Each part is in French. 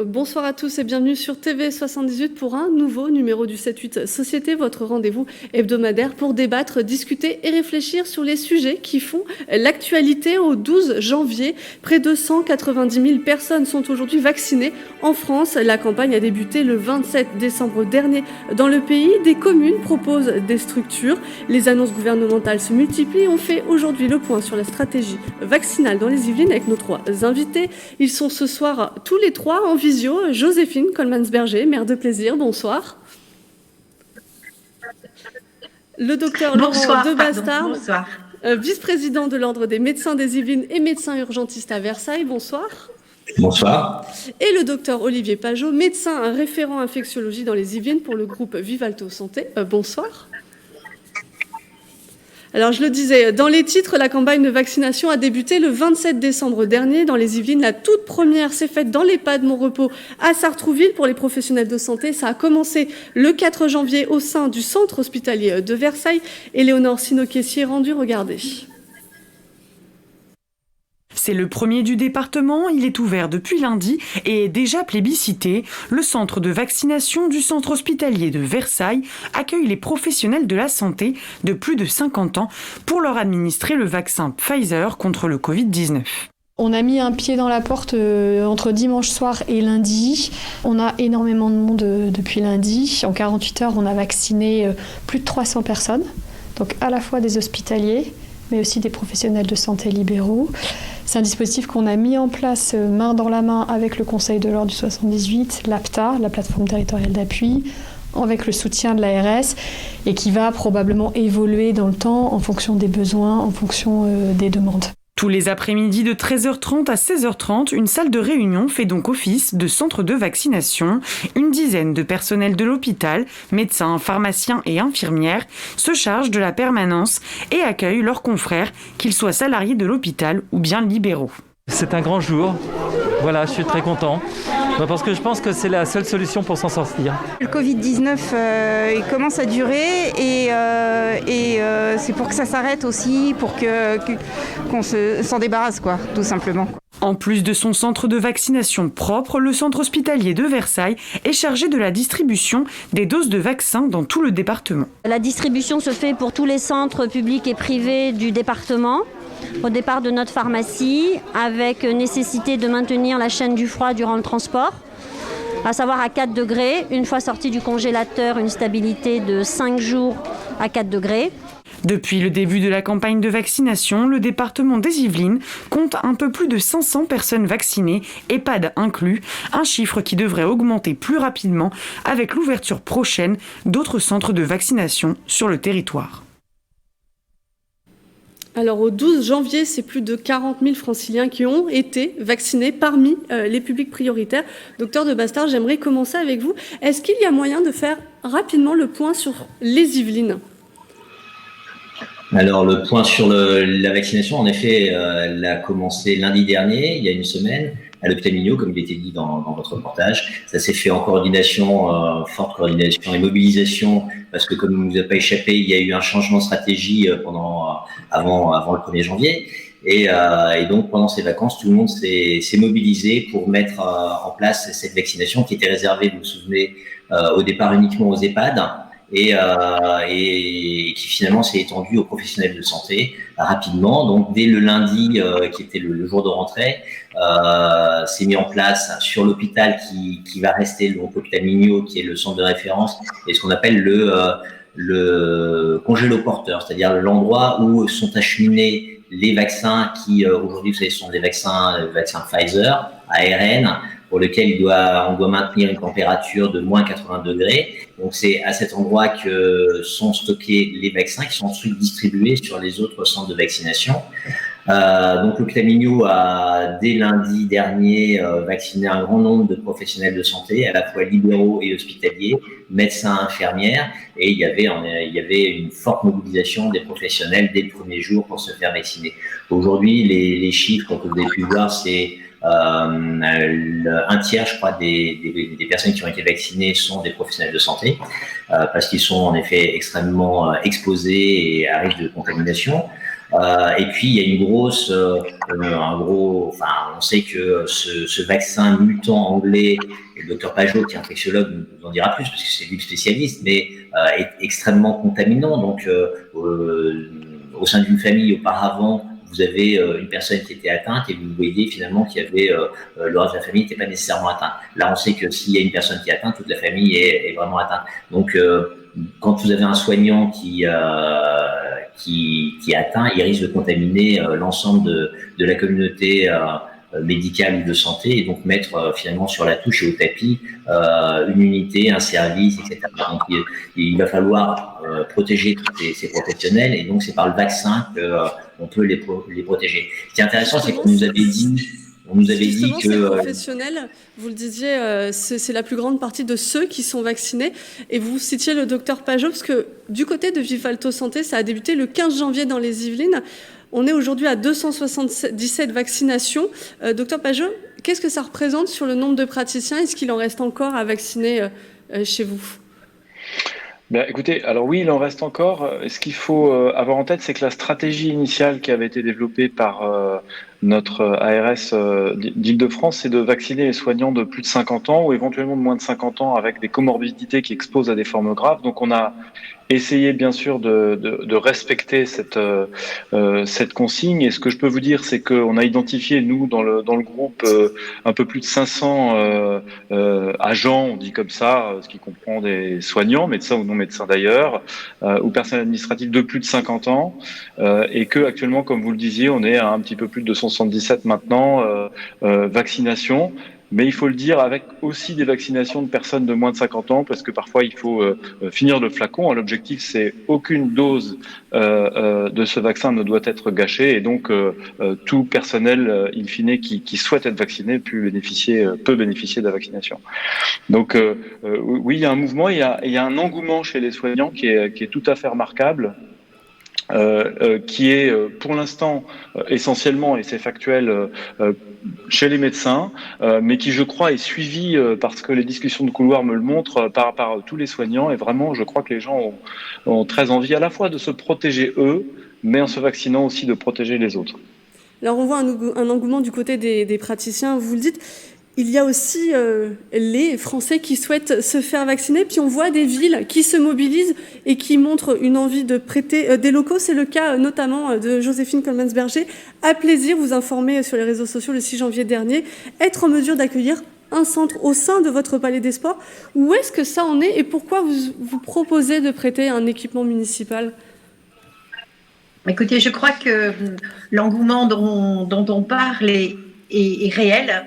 Bonsoir à tous et bienvenue sur TV78 pour un nouveau numéro du 7-8 Société, votre rendez-vous hebdomadaire pour débattre, discuter et réfléchir sur les sujets qui font l'actualité. Au 12 janvier, près de 190 000 personnes sont aujourd'hui vaccinées en France. La campagne a débuté le 27 décembre dernier dans le pays. Des communes proposent des structures. Les annonces gouvernementales se multiplient. On fait aujourd'hui le point sur la stratégie vaccinale dans les Yvelines avec nos trois invités. Ils sont ce soir tous les trois en visio. Joséphine Coleman-Berger, maire de Plaisir, bonsoir. Le docteur Laurent Debastard, vice-président de l'Ordre des médecins des Yvelines et médecin urgentiste à Versailles, bonsoir. Bonsoir. Et le docteur Olivier Pajot, médecin référent infectiologie dans les Yvelines pour le groupe Vivalto Santé, bonsoir. Alors, je le disais, dans les titres, la campagne de vaccination a débuté le 27 décembre dernier dans les Yvelines. La toute première s'est faite dans l'EHPAD Mon Repos à Sartrouville pour les professionnels de santé. Ça a commencé le 4 janvier au sein du centre hospitalier de Versailles. Éléonore Sino-Caissier, rendu, regardez. C'est le premier du département, il est ouvert depuis lundi et est déjà plébiscité. Le centre de vaccination du centre hospitalier de Versailles accueille les professionnels de la santé de plus de 50 ans pour leur administrer le vaccin Pfizer contre le Covid-19. On a mis un pied dans la porte entre dimanche soir et lundi. On a énormément de monde depuis lundi. En 48 heures, on a vacciné plus de 300 personnes, donc à la fois des hospitaliers, mais aussi des professionnels de santé libéraux. C'est un dispositif qu'on a mis en place main dans la main avec le Conseil de l'Ordre du 78, l'APTA, la plateforme territoriale d'appui, avec le soutien de l'ARS, et qui va probablement évoluer dans le temps en fonction des besoins, en fonction des demandes. Tous les après-midi de 13h30 à 16h30, une salle de réunion fait donc office de centre de vaccination. Une dizaine de personnels de l'hôpital, médecins, pharmaciens et infirmières, se chargent de la permanence et accueillent leurs confrères, qu'ils soient salariés de l'hôpital ou bien libéraux. C'est un grand jour, voilà, je suis très content, parce que je pense que c'est la seule solution pour s'en sortir. Le Covid-19 il commence à durer et c'est pour que ça s'arrête aussi, pour qu'on s'en débarrasse, quoi, tout simplement. En plus de son centre de vaccination propre, le centre hospitalier de Versailles est chargé de la distribution des doses de vaccins dans tout le département. La distribution se fait pour tous les centres publics et privés du département. Au départ de notre pharmacie, avec nécessité de maintenir la chaîne du froid durant le transport, à savoir à 4 degrés, une fois sorti du congélateur, une stabilité de 5 jours à 4 degrés. Depuis le début de la campagne de vaccination, le département des Yvelines compte un peu plus de 500 personnes vaccinées, EHPAD inclus, un chiffre qui devrait augmenter plus rapidement avec l'ouverture prochaine d'autres centres de vaccination sur le territoire. Alors, au 12 janvier, c'est plus de 40 000 franciliens qui ont été vaccinés parmi les publics prioritaires. Docteur Debastard, j'aimerais commencer avec vous. Est-ce qu'il y a moyen de faire rapidement le point sur les Yvelines ? Alors, le point sur la vaccination, en effet, elle a commencé lundi dernier, il y a une semaine, à l'hôpital Mignot, comme il était dit dans votre reportage. Ça s'est fait en coordination, forte coordination et mobilisation, parce que comme il ne vous a pas échappé, il y a eu un changement de stratégie avant le 1er janvier. Et donc, pendant ces vacances, tout le monde s'est mobilisé pour mettre en place cette vaccination qui était réservée, vous vous souvenez, au départ uniquement aux EHPAD. Et qui finalement s'est étendu aux professionnels de santé rapidement. Donc dès le lundi, qui était le jour de rentrée, s'est mis en place sur l'hôpital qui va rester l'hôpital Mignot, qui est le centre de référence, et ce qu'on appelle le congéloporteur, c'est-à-dire l'endroit où sont acheminés les vaccins qui aujourd'hui, vous savez, sont des vaccins Pfizer, ARN, pour lequel on doit maintenir une température de moins 80 degrés. Donc c'est à cet endroit que sont stockés les vaccins qui sont ensuite distribués sur les autres centres de vaccination. Donc l'hôpital Mignot a, dès lundi dernier, vacciné un grand nombre de professionnels de santé, à la fois libéraux et hospitaliers, médecins, infirmières, et il y avait une forte mobilisation des professionnels dès le premier jour pour se faire vacciner. Aujourd'hui, les chiffres que vous avez pu voir, c'est un tiers, je crois, des personnes qui ont été vaccinées sont des professionnels de santé, parce qu'ils sont en effet extrêmement exposés et à risque de contamination. Et puis il y a une grosse, on sait que ce vaccin mutant anglais, et le docteur Pajot, qui est infectiologue, nous en dira plus parce que c'est lui le spécialiste, mais est extrêmement contaminant. Donc au sein d'une famille auparavant, vous avez une personne qui était atteinte et vous voyez finalement qu'il y avait le reste de la famille n'était pas nécessairement atteint. Là, on sait que s'il y a une personne qui est atteinte, toute la famille est vraiment atteinte. Donc, quand vous avez un soignant qui est atteint, il risque de contaminer l'ensemble de la communauté médicale ou de santé et donc mettre finalement sur la touche et au tapis une unité, un service, etc. Donc, il va falloir protéger tous ces professionnels et donc c'est par le vaccin qu'on peut les protéger. Ce qui est intéressant, c'est qu'on nous avait dit que ces professionnels, vous le disiez, c'est la plus grande partie de ceux qui sont vaccinés. Et vous citiez le docteur Pajot, parce que du côté de Vivalto Santé, ça a débuté le 15 janvier dans les Yvelines. On est aujourd'hui à 277 vaccinations. Docteur Pajot, qu'est-ce que ça représente sur le nombre de praticiens? Est-ce qu'il en reste encore à vacciner chez vous? Écoutez, alors oui, il en reste encore. Ce qu'il faut avoir en tête, c'est que la stratégie initiale qui avait été développée par notre ARS d'Île-de-France, c'est de vacciner les soignants de plus de 50 ans ou éventuellement de moins de 50 ans avec des comorbidités qui exposent à des formes graves. Donc on a essayé bien sûr de respecter cette consigne. Et ce que je peux vous dire, c'est qu'on a identifié, nous, dans le groupe, un peu plus de 500 agents, on dit comme ça, ce qui comprend des soignants, médecins ou non médecins d'ailleurs, ou personnel administratif de plus de 50 ans, et que actuellement, comme vous le disiez, on est à un petit peu plus de 277 maintenant vaccinations. Mais il faut le dire avec aussi des vaccinations de personnes de moins de 50 ans, parce que parfois il faut finir le flacon. L'objectif, c'est aucune dose de ce vaccin ne doit être gâchée, et donc tout personnel in fine qui souhaite être vacciné peut bénéficier de la vaccination. Donc oui, il y a un mouvement, il y a un engouement chez les soignants qui est tout à fait remarquable. Qui est pour l'instant essentiellement, et c'est factuel, chez les médecins, mais qui je crois est suivi parce que les discussions de couloir me le montrent par tous les soignants, et vraiment je crois que les gens ont très envie à la fois de se protéger eux, mais en se vaccinant aussi de protéger les autres. Alors on voit un engouement du côté des praticiens, vous le dites. Il y a aussi les Français qui souhaitent se faire vacciner, puis on voit des villes qui se mobilisent et qui montrent une envie de prêter des locaux. C'est le cas notamment de Joséphine Coleman-Berger. À Plaisir, vous informez sur les réseaux sociaux le 6 janvier dernier, être en mesure d'accueillir un centre au sein de votre palais des sports. Où est-ce que ça en est et pourquoi vous proposez de prêter un équipement municipal? Écoutez, je crois que l'engouement dont on parle est réel.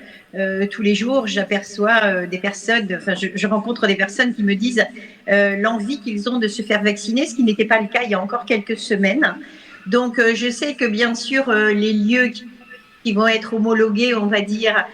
Tous les jours, j'aperçois des personnes, je rencontre des personnes qui me disent l'envie qu'ils ont de se faire vacciner, ce qui n'était pas le cas il y a encore quelques semaines. Donc, je sais que bien sûr, les lieux qui vont être homologués, on va dire,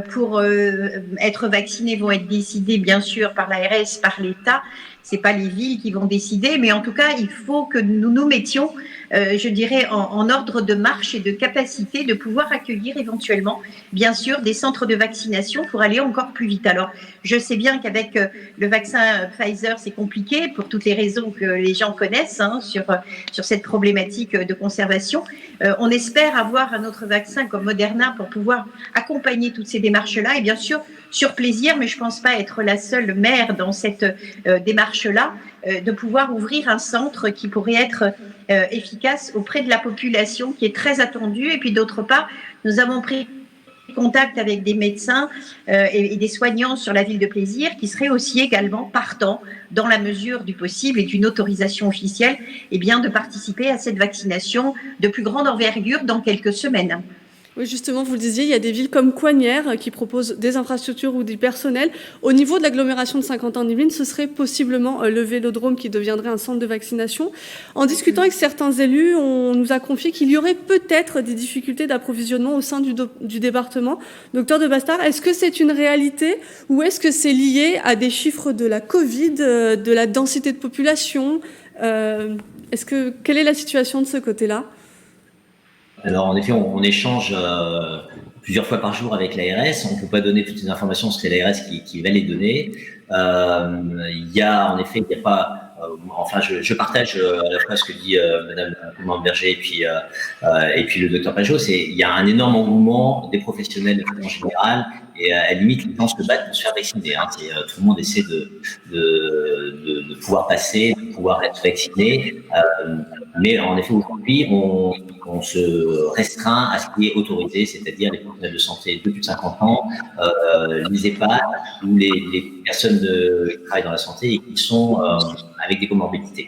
pour être vaccinés vont être décidés bien sûr par l'ARS, par l'État. C'est pas les villes qui vont décider, mais en tout cas, il faut que nous nous mettions, je dirais, en ordre de marche et de capacité de pouvoir accueillir éventuellement, bien sûr, des centres de vaccination pour aller encore plus vite. Alors, je sais bien qu'avec le vaccin Pfizer, c'est compliqué pour toutes les raisons que les gens connaissent sur cette problématique de conservation. On espère avoir un autre vaccin comme Moderna pour pouvoir accompagner toutes ces démarches-là et bien sûr, sur Plaisir, mais je ne pense pas être la seule maire dans cette démarche-là, de pouvoir ouvrir un centre qui pourrait être efficace auprès de la population qui est très attendue. Et puis d'autre part, nous avons pris contact avec des médecins et des soignants sur la ville de Plaisir qui seraient aussi également partants, dans la mesure du possible et d'une autorisation officielle, et bien de participer à cette vaccination de plus grande envergure dans quelques semaines. Oui, justement, vous le disiez, il y a des villes comme Coignières qui proposent des infrastructures ou du personnel. Au niveau de l'agglomération de Saint-Quentin-en-Yvelines, ce serait possiblement le Vélodrome qui deviendrait un centre de vaccination. En discutant avec certains élus, on nous a confié qu'il y aurait peut-être des difficultés d'approvisionnement au sein du département. Docteur de Bastard, est-ce que c'est une réalité ou est-ce que c'est lié à des chiffres de la Covid, de la densité de population? Quelle est la situation de ce côté-là? Alors, en effet, on échange plusieurs fois par jour avec l'ARS. On ne peut pas donner toutes les informations, c'est l'ARS qui va les donner. Il y a pas enfin, je partage à la fois ce que dit Madame Coman-Berger et puis le docteur Pajot. Il y a un énorme engouement des professionnels en général, et à la limite, les gens se battent pour se faire vacciner. Tout le monde essaie de pouvoir passer, de pouvoir être vacciné. Mais en effet, aujourd'hui, on se restreint à ce qui est autorisé, c'est-à-dire les professionnels de santé de plus de 50 ans, les EHPAD ou les personnes qui travaillent dans la santé et qui sont avec des comorbidités.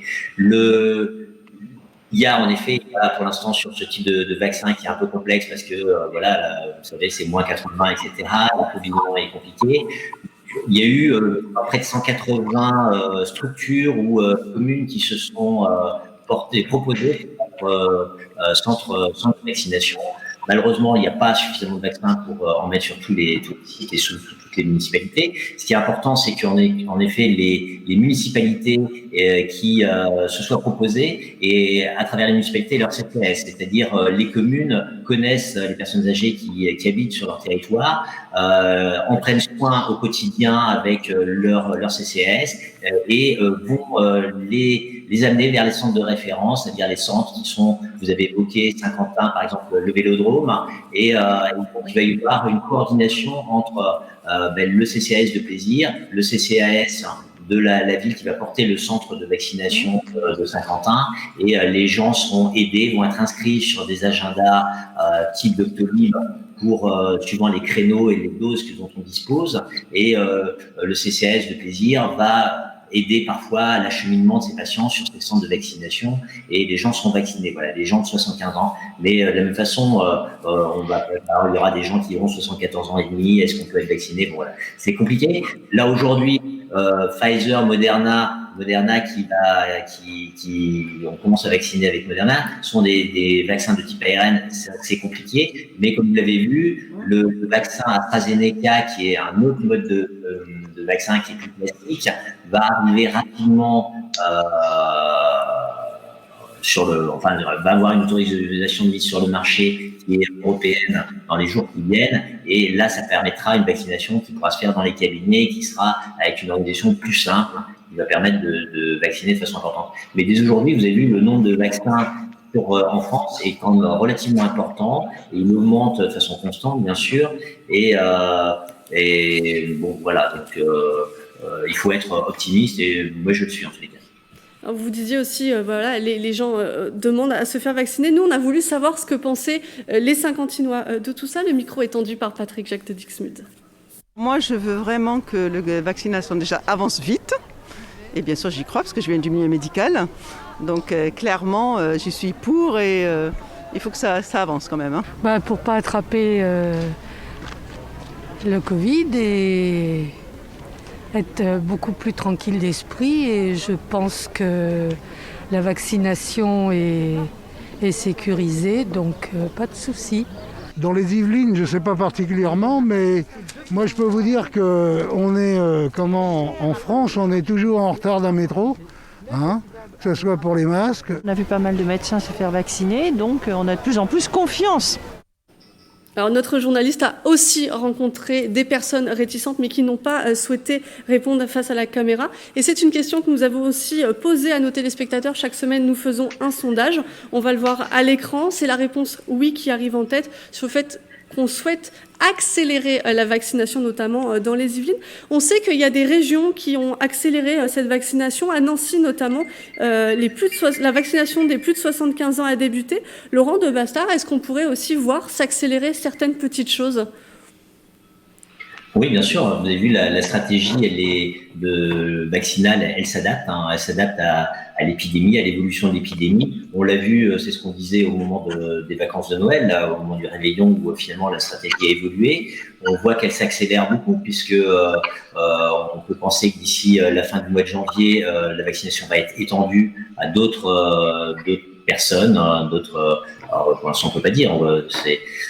Il y a en effet, pour l'instant, sur ce type de vaccin qui est un peu complexe parce que, vous savez, c'est moins 80, etc. Le Covid est compliqué. Il y a eu près de 180 structures ou communes qui se sont proposées centre de vaccination. Malheureusement, il n'y a pas suffisamment de vaccins pour en mettre sur tous les sites et sous toutes les municipalités. Ce qui est important, c'est qu'en effet, les municipalités qui se soient proposées, et à travers les municipalités, leur CPS, c'est-à-dire les communes connaissent les personnes âgées qui habitent sur leur territoire, en prennent soin au quotidien avec leur CCAS et vont les amener vers les centres de référence, c'est-à-dire les centres qui sont, vous avez évoqué Saint-Quentin, par exemple, le Vélodrome, et il va y avoir une coordination entre le CCAS de Plaisir, le CCAS de la ville qui va porter le centre de vaccination de Saint-Quentin, et les gens seront aidés, vont être inscrits sur des agendas type Doctolib pour suivant les créneaux et les doses dont on dispose, et le CCAS de Plaisir va aider parfois à l'acheminement de ces patients sur ces centres de vaccination, et les gens seront vaccinés. Voilà, les gens de 75 ans. Mais de la même façon, il y aura des gens qui auront 74 ans et demi. Est-ce qu'on peut être vacciné? Bon, voilà, c'est compliqué. Là aujourd'hui, Pfizer, Moderna on commence à vacciner avec Moderna, sont des vaccins de type ARN. C'est compliqué, mais comme vous l'avez vu, le vaccin AstraZeneca, qui est un autre mode de vaccin qui est plus classique, va arriver rapidement va avoir une autorisation de mise sur le marché qui est européenne dans les jours qui viennent, et là ça permettra une vaccination qui pourra se faire dans les cabinets, qui sera avec une organisation plus simple, qui va permettre de vacciner de façon importante. Mais dès aujourd'hui, vous avez vu, le nombre de vaccins en France est quand même relativement important, et il augmente de façon constante, bien sûr, et bon, voilà, donc il faut être optimiste, et moi je le suis en tous les cas. Alors vous disiez aussi, les gens demandent à se faire vacciner. Nous, on a voulu savoir ce que pensaient les Saint-Quentinois de tout ça. Le micro est tendu par Patrick Jacques de Dixmude. Moi, je veux vraiment que la vaccination déjà avance vite. Et bien sûr, j'y crois parce que je viens du milieu médical. Donc clairement, j'y suis pour, et il faut que ça avance quand même. Pour ne pas attraper le Covid et être beaucoup plus tranquille d'esprit, et je pense que la vaccination est sécurisée, donc pas de souci. Dans les Yvelines, je ne sais pas particulièrement, mais moi je peux vous dire qu'on est, en France, on est toujours en retard d'un métro, que ce soit pour les masques. On a vu pas mal de médecins se faire vacciner, donc on a de plus en plus confiance. Alors notre journaliste a aussi rencontré des personnes réticentes mais qui n'ont pas souhaité répondre face à la caméra. Et c'est une question que nous avons aussi posée à nos téléspectateurs. Chaque semaine, nous faisons un sondage. On va le voir à l'écran. C'est la réponse oui qui arrive en tête sur le fait qu'on souhaite accélérer la vaccination, notamment dans les Yvelines. On sait qu'il y a des régions qui ont accéléré cette vaccination. À Nancy, notamment, la vaccination des plus de 75 ans a débuté. Laurent de Bastard, est-ce qu'on pourrait aussi voir s'accélérer certaines petites choses ? Oui, bien sûr. Vous avez vu, la stratégie vaccinale, elle s'adapte. Elle s'adapte à l'épidémie, à l'évolution de l'épidémie. On l'a vu, c'est ce qu'on disait au moment des vacances de Noël, là, au moment du réveillon, où finalement la stratégie a évolué. On voit qu'elle s'accélère beaucoup, puisque on peut penser que d'ici la fin du mois de janvier, la vaccination va être étendue à d'autres personnes, pour l'instant on peut pas dire.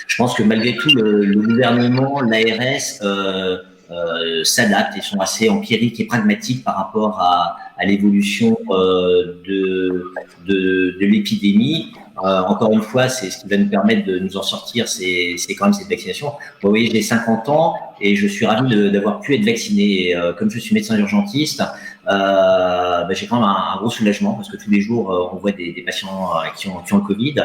Je pense que malgré tout, le gouvernement, l'ARS s'adaptent et sont assez empiriques et pragmatiques par rapport à à l'évolution de l'épidémie. Encore une fois, c'est ce qui va nous permettre de nous en sortir, c'est quand même cette vaccination. Vous voyez, j'ai 50 ans et je suis ravi d'avoir pu être vacciné. Et, comme je suis médecin urgentiste, j'ai quand même un gros soulagement parce que tous les jours, on voit des patients qui ont le Covid.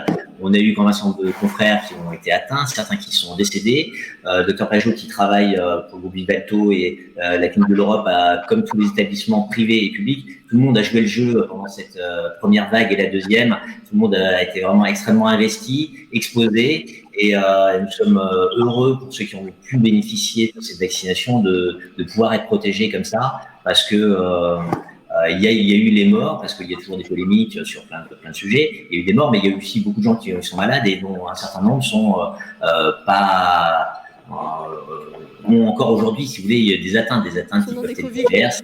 On a eu quand même un certain nombre de confrères qui ont été atteints, certains qui sont décédés. Dr Pajot qui travaille pour le groupe Vivalto et la clinique de l'Europe, comme tous les établissements privés et publics, tout le monde a joué le jeu pendant cette première vague et la deuxième. Tout le monde a été vraiment extrêmement investi, exposé. Et nous sommes heureux pour ceux qui ont pu bénéficier de cette vaccination de pouvoir être protégés comme ça, parce que il y a eu les morts, parce qu'il y a toujours des polémiques sur plein de sujets. Il y a eu des morts, mais il y a eu aussi beaucoup de gens qui sont malades et dont un certain nombre sont ont encore aujourd'hui, si vous voulez, des atteintes qui peuvent être diverses.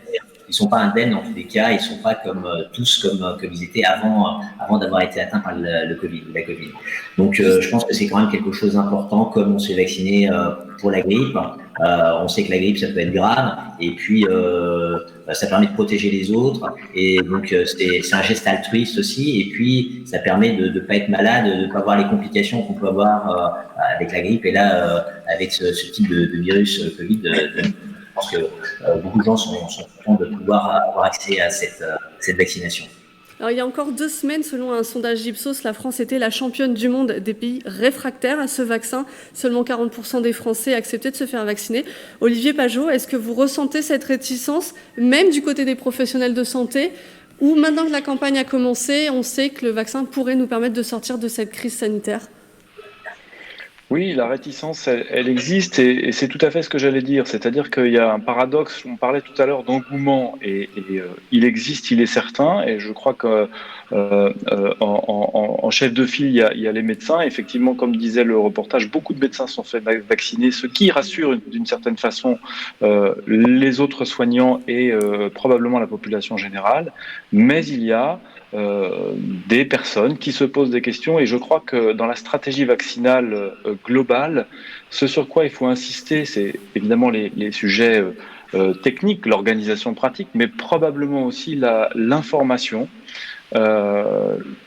Ils sont pas indemnes dans tous les cas, ils sont pas comme ils étaient avant d'avoir été atteints par la Covid. Donc je pense que c'est quand même quelque chose d'important, comme on s'est vacciné pour la grippe. On sait que la grippe ça peut être grave, et puis ça permet de protéger les autres, et donc c'est un geste altruiste aussi, et puis ça permet de pas être malade, de pas avoir les complications qu'on peut avoir avec la grippe, et là avec ce type de virus Covid. Je pense que beaucoup de gens sont contents de pouvoir avoir accès à cette vaccination. Alors, il y a encore 2 semaines, selon un sondage Ipsos, la France était la championne du monde des pays réfractaires à ce vaccin. Seulement 40% des Français acceptaient de se faire vacciner. Olivier Pajot, est-ce que vous ressentez cette réticence, même du côté des professionnels de santé, ou maintenant que la campagne a commencé, on sait que le vaccin pourrait nous permettre de sortir de cette crise sanitaire ? Oui, la réticence, elle existe, et c'est tout à fait ce que j'allais dire. C'est-à-dire qu'il y a un paradoxe. On parlait tout à l'heure d'engouement, et il existe, il est certain. Et je crois que en chef de file, il y a les médecins. Effectivement, comme disait le reportage, beaucoup de médecins sont fait vacciner, ce qui rassure d'une certaine façon les autres soignants et probablement la population générale. Mais il y a des personnes qui se posent des questions, et je crois que dans la stratégie vaccinale globale, ce sur quoi il faut insister, c'est évidemment les sujets techniques, l'organisation pratique, mais probablement aussi l'information.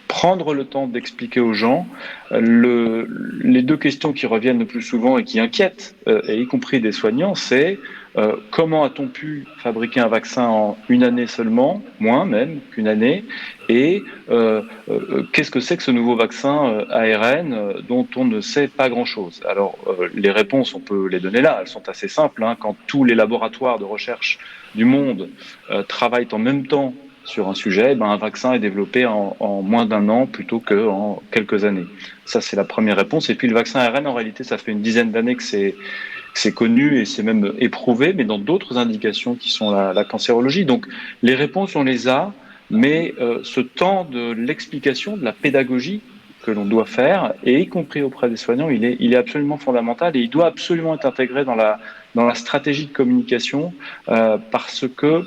Prendre le temps d'expliquer aux gens les 2 questions qui reviennent le plus souvent et qui inquiètent, et y compris des soignants, c'est comment a-t-on pu fabriquer un vaccin en 1 année seulement, moins même qu'une année, et qu'est-ce que c'est que ce nouveau vaccin ARN dont on ne sait pas grand-chose. Alors les réponses, on peut les donner là, elles sont assez simples, hein. Quand tous les laboratoires de recherche du monde travaillent en même temps sur un sujet, un vaccin est développé en moins d'1 an plutôt qu'en quelques années. Ça, c'est la première réponse. Et puis le vaccin ARN, en réalité, ça fait une dizaine d'années que c'est connu et c'est même éprouvé, mais dans d'autres indications qui sont la cancérologie. Donc les réponses, on les a, mais ce temps de l'explication, de la pédagogie que l'on doit faire, et y compris auprès des soignants, il est absolument fondamental, et il doit absolument être intégré dans la stratégie de communication, parce que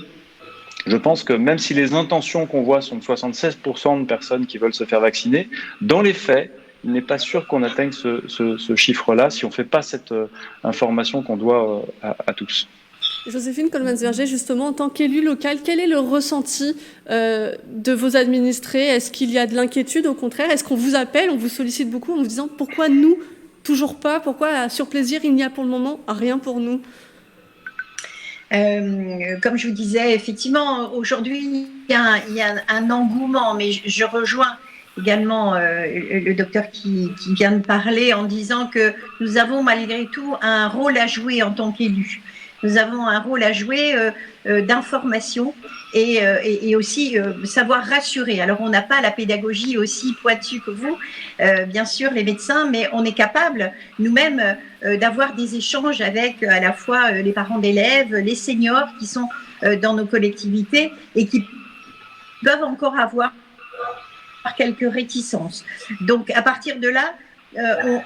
je pense que même si les intentions qu'on voit sont de 76% de personnes qui veulent se faire vacciner, dans les faits, il n'est pas sûr qu'on atteigne ce chiffre-là si on ne fait pas cette information qu'on doit à tous. Joséphine Coleman-Verger, justement, en tant qu'élu local, quel est le ressenti de vos administrés ? Est-ce qu'il y a de l'inquiétude, au contraire ? Est-ce qu'on vous appelle, on vous sollicite beaucoup en vous disant « Pourquoi nous, toujours pas ? Pourquoi, sur plaisir, il n'y a pour le moment rien pour nous ?» Comme je vous disais, effectivement, aujourd'hui, il y a un engouement, mais je rejoins également le docteur qui vient de parler en disant que nous avons malgré tout un rôle à jouer en tant qu'élus. Nous avons un rôle à jouer d'information et aussi savoir rassurer. Alors, on n'a pas la pédagogie aussi pointue que vous, bien sûr, les médecins, mais on est capable nous-mêmes d'avoir des échanges avec à la fois les parents d'élèves, les seniors qui sont dans nos collectivités et qui peuvent encore avoir quelques réticences. Donc, à partir de là,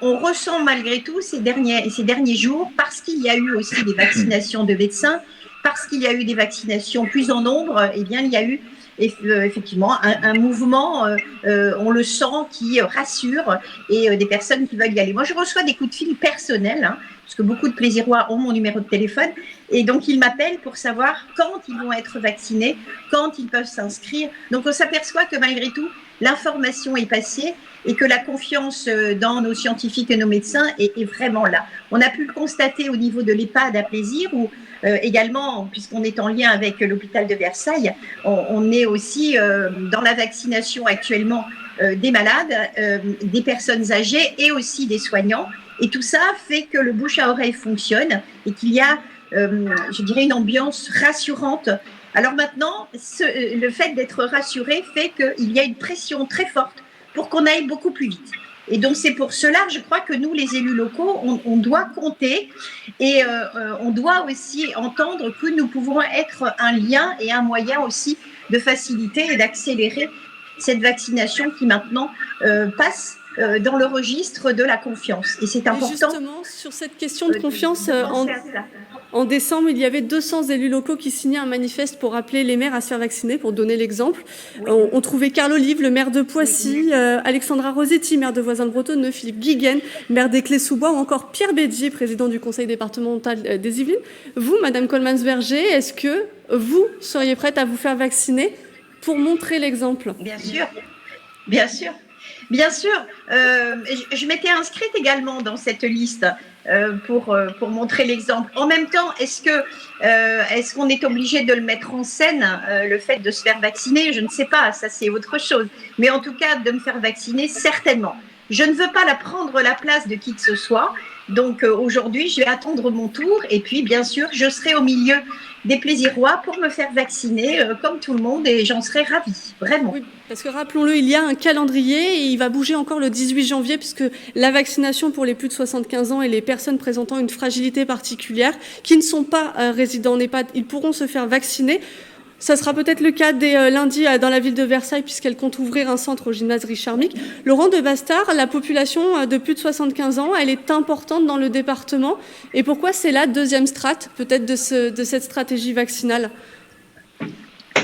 on ressent malgré tout ces derniers jours, parce qu'il y a eu aussi des vaccinations de médecins, parce qu'il y a eu des vaccinations plus en nombre, eh bien, il y a eu effectivement un mouvement, on le sent, qui rassure et des personnes qui veulent y aller. Moi, je reçois des coups de fil personnels, parce que beaucoup de Plaisirois ont mon numéro de téléphone, et donc ils m'appellent pour savoir quand ils vont être vaccinés, quand ils peuvent s'inscrire. Donc on s'aperçoit que malgré tout, l'information est passée et que la confiance dans nos scientifiques et nos médecins est vraiment là. On a pu le constater au niveau de l'EHPAD à Plaisir, où également, puisqu'on est en lien avec l'hôpital de Versailles, on est aussi dans la vaccination actuellement des malades, des personnes âgées et aussi des soignants. Et tout ça fait que le bouche à oreille fonctionne et qu'il y a, je dirais, une ambiance rassurante. Alors maintenant, le fait d'être rassuré fait qu'il y a une pression très forte pour qu'on aille beaucoup plus vite. Et donc c'est pour cela, je crois que nous, les élus locaux, on doit compter et on doit aussi entendre que nous pouvons être un lien et un moyen aussi de faciliter et d'accélérer cette vaccination qui maintenant passe dans le registre de la confiance. Et c'est important. Et justement, sur cette question de confiance, en décembre, il y avait 200 élus locaux qui signaient un manifeste pour appeler les maires à se faire vacciner, pour donner l'exemple. Oui. On trouvait Carl Olive, le maire de Poissy, Alexandra Rosetti, maire de Voisins-le-Bretonneux, Philippe Guiguen, maire d'Éclès-sous-Bois, ou encore Pierre Bédier, président du conseil départemental des Yvelines. Vous, Madame Coleman-Berger, est-ce que vous seriez prête à vous faire vacciner pour montrer l'exemple? Bien sûr, bien sûr. Bien sûr, je m'étais inscrite également dans cette liste pour montrer l'exemple. En même temps, est-ce qu'on est obligé de le mettre en scène, le fait de se faire vacciner? Je ne sais pas, ça c'est autre chose. Mais en tout cas, de me faire vacciner, certainement. Je ne veux pas prendre la place de qui que ce soit. Donc aujourd'hui, je vais attendre mon tour et puis bien sûr, je serai au milieu des Plaisirois pour me faire vacciner comme tout le monde et j'en serai ravie, vraiment. Oui, parce que rappelons-le, il y a un calendrier et il va bouger encore le 18 janvier puisque la vaccination pour les plus de 75 ans et les personnes présentant une fragilité particulière qui ne sont pas résidents en EHPAD, ils pourront se faire vacciner. Ça sera peut-être le cas dès lundi dans la ville de Versailles puisqu'elle compte ouvrir un centre au gymnase Richard Mick. Laurent de Bastard, la population de plus de 75 ans, elle est importante dans le département. Et pourquoi c'est la deuxième strate peut-être de cette stratégie vaccinale?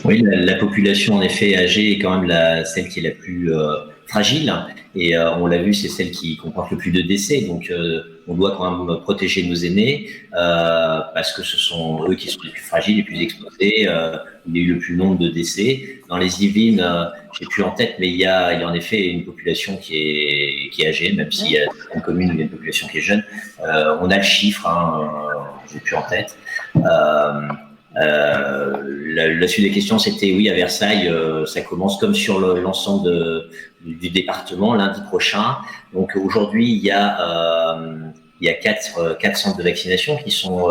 Oui, la population en effet âgée est quand même celle qui est la plus fragile. Et on l'a vu, c'est celle qui comporte le plus de décès. Donc on doit quand même protéger nos aînés parce que ce sont eux qui sont les plus fragiles, les plus exposés. Il y a eu le plus nombre de décès. Dans les Yvelines, j'ai plus en tête, mais il y a en effet une population qui est âgée, même s'il y a une commune où il y a une population qui est jeune. On a le chiffre, j'ai plus en tête. La suite des questions, c'était oui, à Versailles, ça commence comme sur l'ensemble du département lundi prochain. Donc aujourd'hui, il y a 4 centres de vaccination qui sont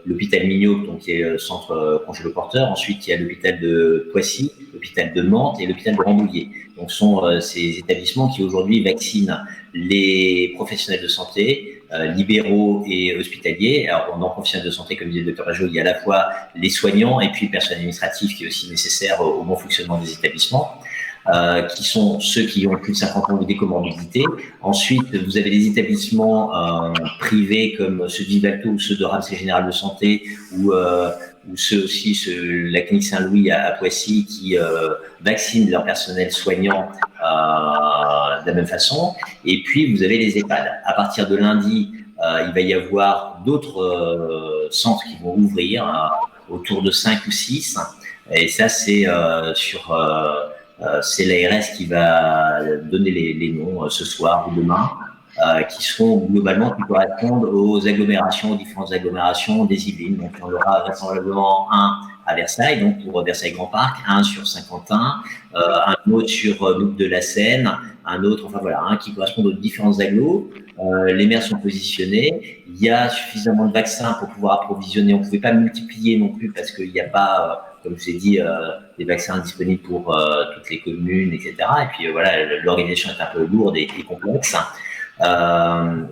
l'hôpital Mignot, donc qui est le centre congélo-porteur. Ensuite, il y a l'hôpital de Poissy, l'hôpital de Mantes et l'hôpital de Rambouillet. Donc, ce sont ces établissements qui aujourd'hui vaccinent les professionnels de santé, libéraux et hospitaliers. Alors, dans professionnels de santé, comme disait le Dr Rajo, il y a à la fois les soignants et puis le personnel administratif qui est aussi nécessaire au bon fonctionnement des établissements. Qui sont ceux qui ont plus de 50 ans de décomorbidité. Ensuite, vous avez des établissements privés comme ceux d'Ivalto ou ceux de Ramsay Général de Santé ou ceux aussi, la clinique Saint-Louis à Poissy qui vaccinent leur personnel soignant de la même façon. Et puis, vous avez les EHPAD. À partir de lundi, il va y avoir d'autres centres qui vont ouvrir, autour de 5 ou 6. Et ça, c'est c'est l'ARS qui va donner les noms ce soir ou demain, qui seront globalement qui correspondent aux différentes agglomérations des Yvelines. Donc on aura vraisemblablement un à Versailles, donc pour Versailles Grand Parc, un sur Saint-Quentin, un autre sur Boucle de la Seine, un autre, enfin voilà, un qui correspond aux différents agglos. Les maires sont positionnés. Il y a suffisamment de vaccins pour pouvoir approvisionner. On ne pouvait pas multiplier non plus parce qu'il n'y a pas comme je vous ai dit, des vaccins disponibles pour toutes les communes, etc. Et puis voilà, l'organisation est un peu lourde et complexe.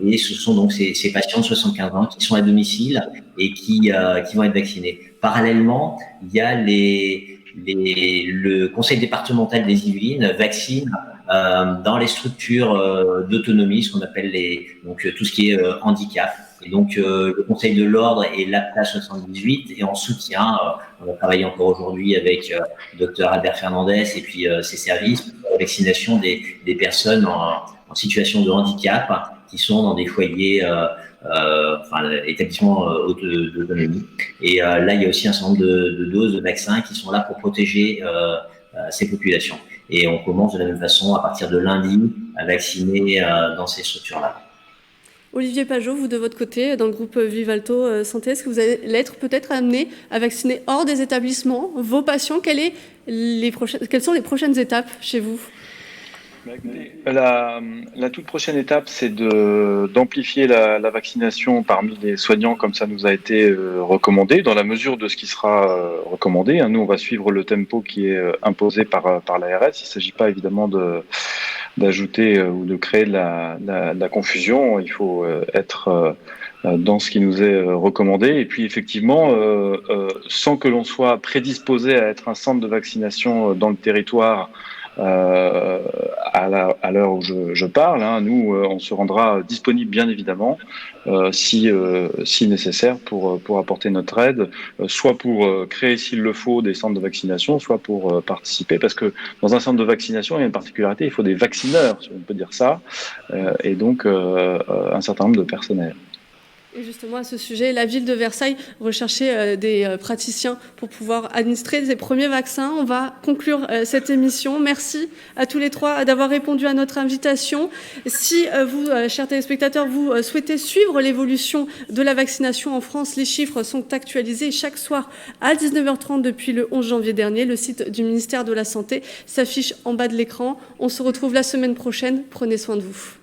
Et ce sont donc ces patients de 75 ans qui sont à domicile et qui vont être vaccinés. Parallèlement, il y a le conseil départemental des Yvelines vaccine dans les structures d'autonomie, ce qu'on appelle donc tout ce qui est handicap. Et donc, le Conseil de l'Ordre et l'APTA 78 et en soutien, on a travaillé encore aujourd'hui avec Dr Albert Fernandez et puis ses services pour la vaccination des personnes en situation de handicap qui sont dans des foyers, établissements d'autonomie. Et là, il y a aussi un certain nombre de doses de vaccins qui sont là pour protéger ces populations. Et on commence de la même façon à partir de lundi à vacciner dans ces structures-là. Olivier Pajot, vous de votre côté, dans le groupe Vivalto Santé, est-ce que vous allez être peut-être amené à vacciner hors des établissements vos patients? Quelles sont les prochaines étapes chez vous? La toute prochaine étape, c'est d'amplifier la vaccination parmi les soignants, comme ça nous a été recommandé, dans la mesure de ce qui sera recommandé. Nous, on va suivre le tempo qui est imposé par l'ARS. Il ne s'agit pas évidemment d'ajouter ou de créer de la confusion. Il faut être dans ce qui nous est recommandé. Et puis effectivement, sans que l'on soit prédisposé à être un centre de vaccination dans le territoire, à l'heure où je parle, nous, on se rendra disponible bien évidemment si nécessaire pour apporter notre aide, soit pour créer s'il le faut des centres de vaccination, soit pour participer, parce que dans un centre de vaccination, il y a une particularité, il faut des vaccineurs, si on peut dire ça, et donc un certain nombre de personnels. Et justement, à ce sujet, la ville de Versailles recherchait des praticiens pour pouvoir administrer les premiers vaccins. On va conclure cette émission. Merci à tous les trois d'avoir répondu à notre invitation. Si vous, chers téléspectateurs, vous souhaitez suivre l'évolution de la vaccination en France, les chiffres sont actualisés chaque soir à 19h30 depuis le 11 janvier dernier. Le site du ministère de la Santé s'affiche en bas de l'écran. On se retrouve la semaine prochaine. Prenez soin de vous.